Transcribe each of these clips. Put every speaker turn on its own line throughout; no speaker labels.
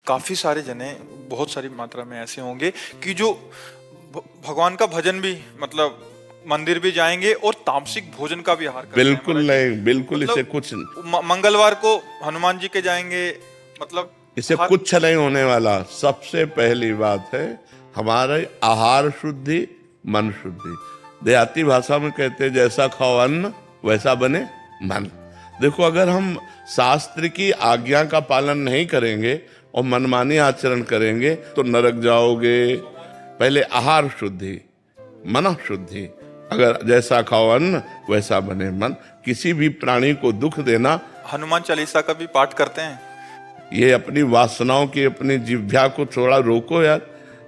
काफी सारे जने बहुत सारी मात्रा में ऐसे होंगे कि जो भगवान का भजन भी मतलब मंदिर भी जाएंगे और तामसिक भोजन का भी आहार करते हैं।
बिल्कुल नहीं, बिल्कुल
मतलब
इसे कुछ
मंगलवार को हनुमान जी के जाएंगे, मतलब
इसे कुछ नहीं होने वाला। सबसे पहली बात है हमारे आहार शुद्धि, मन शुद्धि। देहाती भाषा में कहते हैं जैसा खाओ अन्न वैसा बने मन। देखो, अगर हम शास्त्र की आज्ञा का पालन नहीं करेंगे और मनमानी आचरण करेंगे तो नरक जाओगे। पहले आहार शुद्धि, मन शुद्धि। अगर जैसा खाओ अन्न वैसा बने मन। किसी भी प्राणी को दुख देना,
हनुमान चालीसा का भी पाठ करते हैं।
ये अपनी वासनाओं की, अपनी जिह्वा को थोड़ा रोको यार।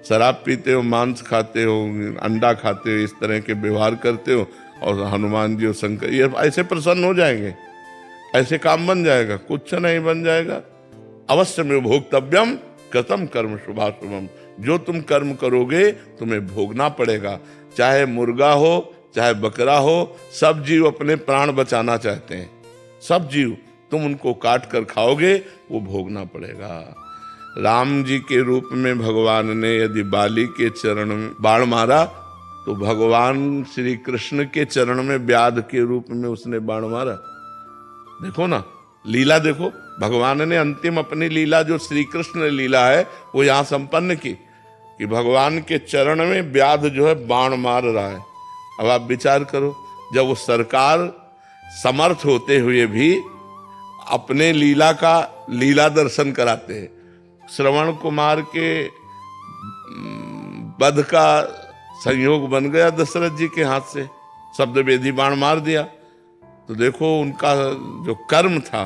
शराब पीते हो, मांस खाते हो, अंडा खाते हो, इस तरह के व्यवहार करते हो और हनुमान जी और शंकर ये ऐसे प्रसन्न हो जाएंगे, ऐसे काम बन जाएगा? कुछ नहीं बन जाएगा। अवश्य में भोक्तव्यम कृतम कर्म शुभाशुभम। जो तुम कर्म करोगे तुम्हें भोगना पड़ेगा। चाहे मुर्गा हो चाहे बकरा हो, सब जीव अपने प्राण बचाना चाहते हैं। सब जीव, तुम उनको काट कर खाओगे वो भोगना पड़ेगा। राम जी के रूप में भगवान ने यदि बाली के चरण में बाण मारा तो भगवान श्री कृष्ण के चरण में व्याध के रूप में उसने बाण मारा। देखो ना, लीला देखो। भगवान ने अंतिम अपनी लीला जो श्री कृष्ण लीला है वो यहाँ संपन्न की कि भगवान के चरण में व्याध जो है बाण मार रहा है। अब आप विचार करो, जब वो सरकार समर्थ होते हुए भी अपने लीला का लीला दर्शन कराते हैं। श्रवण कुमार के वध का संयोग बन गया दशरथ जी के हाथ से, शब्द वेदी बाण मार दिया। तो देखो उनका जो कर्म था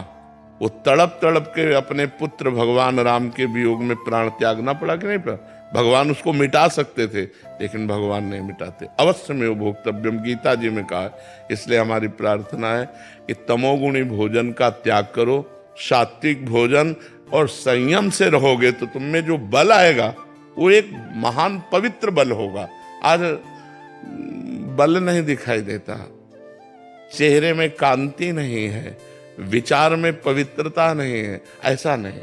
वो तड़प तड़प के अपने पुत्र भगवान राम के वियोग में प्राण त्यागना पड़ा कि नहीं पड़ा? भगवान उसको मिटा सकते थे लेकिन भगवान नहीं मिटाते। अवश्य में वो भोक्तव्यम गीता जी में कहा। इसलिए हमारी प्रार्थना है कि तमोगुणी भोजन का त्याग करो, सात्विक भोजन और संयम से रहोगे तो तुम में जो बल आएगा वो एक महान पवित्र बल होगा। आज बल नहीं दिखाई देता, चेहरे में कांति नहीं है, विचार में पवित्रता नहीं है। ऐसा नहीं,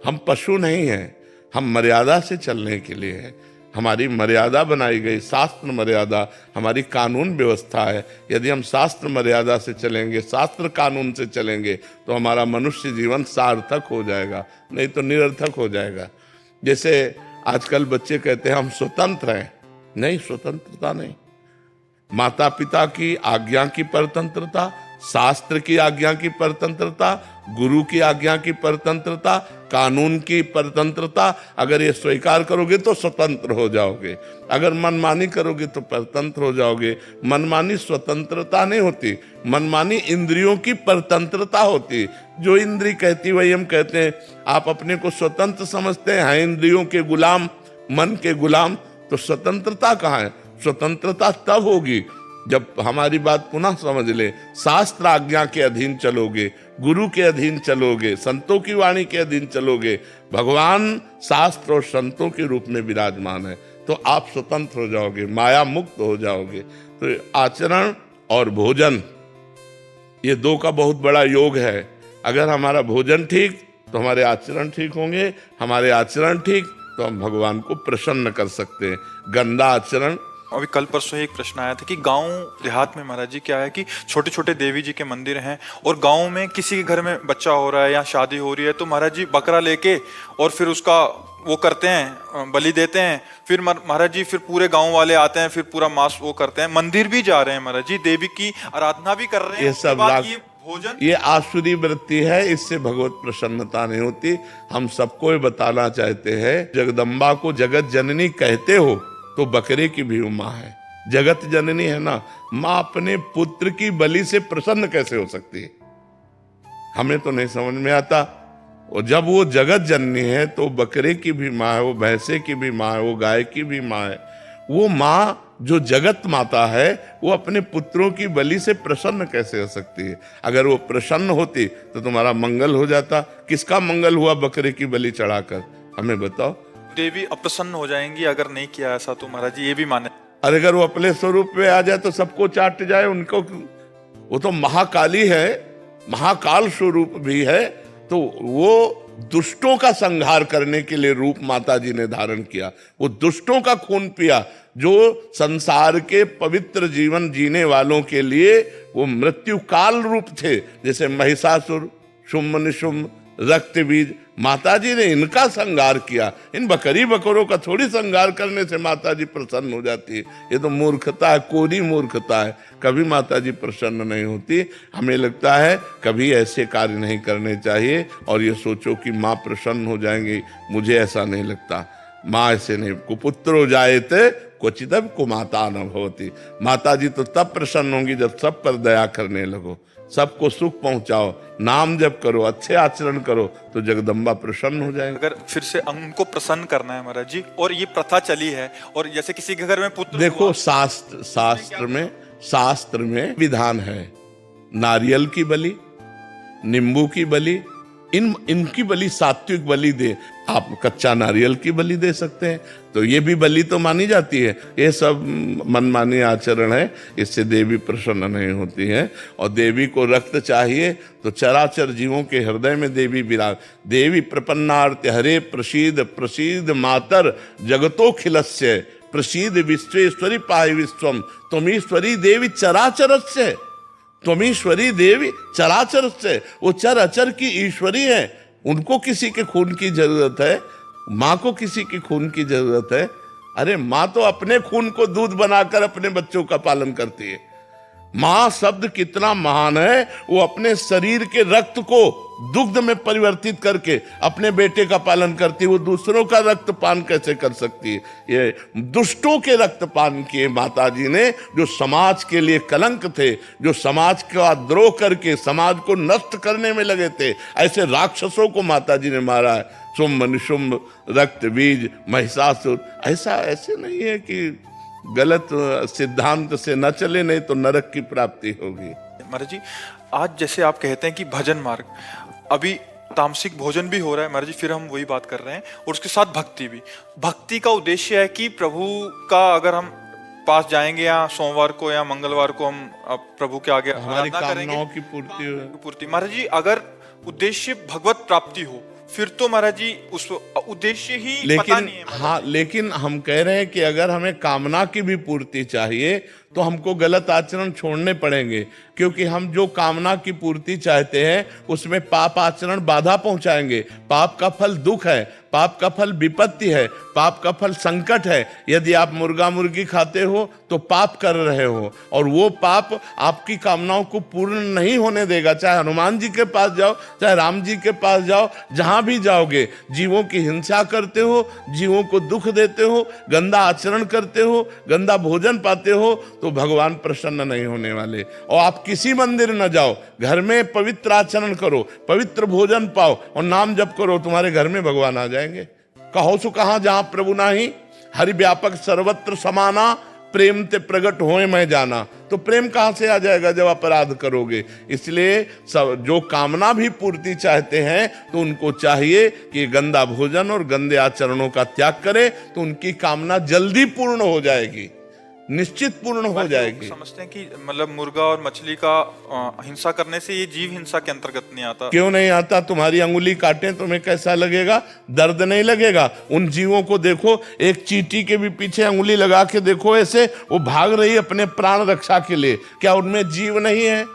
हम पशु नहीं हैं, हम मर्यादा से चलने के लिए है। हमारी मर्यादा बनाई गई, शास्त्र मर्यादा हमारी कानून व्यवस्था है। यदि हम शास्त्र मर्यादा से चलेंगे, शास्त्र कानून से चलेंगे तो हमारा मनुष्य जीवन सार्थक हो जाएगा, नहीं तो निरर्थक हो जाएगा। जैसे आजकल बच्चे कहते हैं हम स्वतंत्र हैं। नहीं, स्वतंत्रता नहीं। माता पिता की आज्ञा की परतंत्रता, शास्त्र की आज्ञा की परतंत्रता, गुरु की आज्ञा की परतंत्रता, कानून की परतंत्रता, अगर ये स्वीकार करोगे तो स्वतंत्र हो जाओगे। अगर मनमानी करोगे तो परतंत्र हो जाओगे। मनमानी स्वतंत्रता नहीं होती, मनमानी इंद्रियों की परतंत्रता होती। जो इंद्री कहती वही हम कहते हैं। आप अपने को स्वतंत्र समझते हैं, इंद्रियों के गुलाम, मन के गुलाम, तो स्वतंत्रता कहाँ है? स्वतंत्रता तब होगी जब हमारी बात पुनः समझ ले। शास्त्र आज्ञा के अधीन चलोगे, गुरु के अधीन चलोगे, संतों की वाणी के अधीन चलोगे। भगवान शास्त्र और संतों के रूप में विराजमान है तो आप स्वतंत्र हो जाओगे, माया मुक्त हो जाओगे। तो आचरण और भोजन, ये दो का बहुत बड़ा योग है। अगर हमारा भोजन ठीक तो हमारे आचरण ठीक होंगे, हमारे आचरण ठीक तो हम भगवान को प्रसन्न कर सकते हैं। गंदा आचरण,
अभी कल परसों ही एक प्रश्न आया था कि गांव देहात में महाराज जी क्या है कि छोटे छोटे देवी जी के मंदिर हैं और गांव में किसी के घर में बच्चा हो रहा है या शादी हो रही है तो महाराज जी बकरा लेके और फिर उसका वो करते हैं, बलि देते हैं। फिर महाराज जी फिर पूरे गांव वाले आते हैं, फिर पूरा मांस वो करते हैं। मंदिर भी जा रहे हैं महाराज जी, देवी की आराधना भी कर रहे हैं।
ये सब
भोजन,
ये आसुरी वृत्ति है, इससे भगवत प्रसन्नता नहीं होती। हम सबको बताना चाहते हैं, जगदम्बा को जगत जननी कहते हो तो बकरे की भी माँ है। जगत जननी है ना, माँ अपने पुत्र की बलि से प्रसन्न कैसे हो सकती है? हमें तो नहीं समझ में आता। और जब वो जगत जननी है तो बकरे की भी माँ है, वो भैंसे की भी माँ है, वो गाय की भी माँ है। वो माँ जो जगत माता है वो अपने पुत्रों की बलि से प्रसन्न कैसे हो सकती है? अगर वो प्रसन्न होती तो तुम्हारा मंगल हो जाता। किसका मंगल हुआ बकरे की बलि चढ़ाकर? हमें बताओ।
देवी अप्रसन्न हो जाएंगी अगर नहीं किया ऐसा, तो महाराज जी ये भी माने।
अरे अगर वो अपने स्वरूप में आ जाए तो सबको चाट जाए उनको। वो तो महाकाली है, महाकाल स्वरूप भी है, तो वो दुष्टों का संहार करने के लिए रूप माता जी ने धारण किया, वो दुष्टों का खून पिया, जो संसार के पवित्र जीवन जीने वालों के लिए वो मृत्यु काल रूप थे, जैसे महिषासुर, शुम्भ निशुम्भ, रक्त बीज। माता जी ने इनका संहार किया। इन बकरी बकरों का थोड़ी संहार करने से माता जी प्रसन्न हो जाती है। ये तो मूर्खता है, कोरी मूर्खता है। कभी माता जी प्रसन्न नहीं होती। हमें लगता है कभी ऐसे कार्य नहीं करने चाहिए और ये सोचो कि माँ प्रसन्न हो जाएंगी, मुझे ऐसा नहीं लगता। माँ ऐसे नहीं, कुपुत्रो जायते क्वचिदपि कुमाता न भवति। माता जी तो तब प्रसन्न होंगी जब सब पर दया करने लगो, सबको सुख पहुंचाओ, नाम जप करो, अच्छे आचरण करो, तो जगदम्बा प्रसन्न हो जाएगी।
अगर फिर से उनको प्रसन्न करना है महाराज जी, और ये प्रथा चली है, और जैसे किसी के घर में पुत्र
देखो शास्त्र में विधान है, नारियल की बलि, नींबू की बलि, इनकी बलि सात्विक बलि दे। आप कच्चा नारियल की बलि दे सकते हैं, तो ये भी बलि तो मानी जाती है। ये सब मनमानी आचरण है, इससे देवी प्रसन्न नहीं होती है। और देवी को रक्त चाहिए तो चराचर जीवों के हृदय में देवी विराज। देवी प्रपन्नार्थ हरे प्रसीद प्रसीद मातर जगतोखिलस्य प्रसीद विश्वेश्वरी पाहि विश्वम त्वमीश्वरी देवी चराचरस्य। त्वमीश्वरी देवी चराचर से, वो चर अचर की ईश्वरी है। उनको किसी के खून की जरूरत है? माँ को किसी की खून की जरूरत है? अरे माँ तो अपने खून को दूध बनाकर अपने बच्चों का पालन करती है। माँ शब्द कितना महान है, वो अपने शरीर के रक्त को दुग्ध में परिवर्तित करके अपने बेटे का पालन करती है। वो दूसरों का रक्त पान कैसे कर सकती है? ये दुष्टों के रक्त पान किए माता जी ने, जो समाज के लिए कलंक थे, जो समाज का द्रोह करके समाज को नष्ट करने में लगे थे। ऐसे राक्षसों को माता जी ने मारा है। शुम्भ निशुम्भ, रक्त बीज, महिषासुर। ऐसे नहीं है कि गलत सिद्धांत से न चले, नहीं तो नरक की प्राप्ति होगी।
महाराज जी, आज जैसे आप कहते हैं कि भजन मार्ग, अभी तामसिक भोजन भी हो रहा है महाराज जी, फिर हम वही बात कर रहे हैं, और उसके साथ भक्ति भी। भक्ति का उद्देश्य है कि प्रभु का अगर हम पास जाएंगे या सोमवार को या मंगलवार को हम प्रभु के आगे
हमारी कामनाओं की
पूर्ति। महाराज जी, अगर उद्देश्य भगवत प्राप्ति हो, फिर तो महाराज जी उस उद्देश्य ही पता नहीं है।
हाँ, लेकिन हम कह रहे हैं कि अगर हमें कामना की भी पूर्ति चाहिए तो हमको गलत आचरण छोड़ने पड़ेंगे, क्योंकि हम जो कामना की पूर्ति चाहते हैं उसमें पाप आचरण बाधा पहुंचाएंगे। पाप का फल दुख है, पाप का फल विपत्ति है, पाप का फल संकट है। यदि आप मुर्गा मुर्गी खाते हो तो पाप कर रहे हो, और वो पाप आपकी कामनाओं को पूर्ण नहीं होने देगा। चाहे हनुमान जी के पास जाओ, चाहे राम जी के पास जाओ, जहां भी जाओगे जीवों की हिंसा करते हो, जीवों को दुख देते हो, गंदा आचरण करते हो, गंदा भोजन पाते हो, तो भगवान प्रसन्न नहीं होने वाले। और आप किसी मंदिर न जाओ, घर में पवित्र आचरण करो, पवित्र भोजन पाओ और नाम जप करो, तुम्हारे घर में भगवान आ जाएंगे। कहो सो कहां जहां प्रभु नाही, हरि व्यापक सर्वत्र समाना, प्रेम ते प्रकट होए मैं जाना। तो प्रेम कहां से आ जाएगा जब अपराध करोगे? इसलिए सब जो कामना भी पूर्ति चाहते हैं तो उनको चाहिए कि गंदा भोजन और गंदे आचरणों का त्याग करें, तो उनकी कामना जल्दी पूर्ण हो जाएगी, निश्चित पूर्ण हो जाएगी।
समझते हैं कि मतलब मुर्गा और मछली का हिंसा करने से ये जीव हिंसा के अंतर्गत नहीं आता।
क्यों नहीं आता? तुम्हारी अंगुली काटे तुम्हें कैसा लगेगा? दर्द नहीं लगेगा? उन जीवों को देखो, एक चींटी के भी पीछे अंगुली लगा के देखो, ऐसे वो भाग रही अपने प्राण रक्षा के लिए। क्या उनमें जीव नहीं है?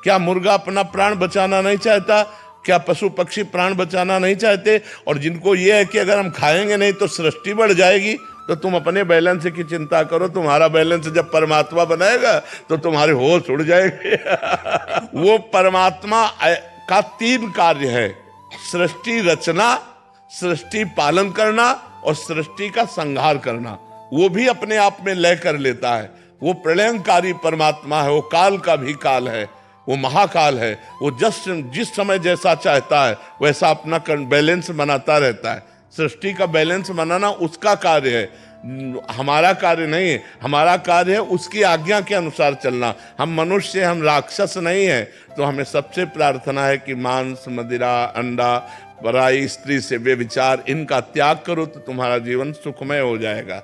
क्या मुर्गा अपना प्राण बचाना नहीं चाहता? क्या पशु पक्षी प्राण बचाना नहीं चाहते? और जिनको ये है कि अगर हम खाएंगे नहीं तो सृष्टि बढ़ जाएगी, तो तुम अपने बैलेंस की चिंता करो। तुम्हारा बैलेंस जब परमात्मा बनाएगा तो तुम्हारे होश उड़ जाएंगे। वो परमात्मा का 3 कार्य है: सृष्टि रचना, सृष्टि पालन करना और सृष्टि का संहार करना। वो भी अपने आप में लय कर लेता है। वो प्रलयंकारी परमात्मा है, वो काल का भी काल है, वो महाकाल है। वो जिस समय जैसा चाहता है वैसा अपना बैलेंस बनाता रहता है। सृष्टि का बैलेंस बनाना उसका कार्य है, हमारा कार्य नहीं है। हमारा कार्य है उसकी आज्ञा के अनुसार चलना। हम मनुष्य, हम राक्षस नहीं है। तो हमें सबसे प्रार्थना है कि मांस, मदिरा, अंडा, पराई स्त्री से व्यभिचार, इनका त्याग करो तो तुम्हारा जीवन सुखमय हो जाएगा।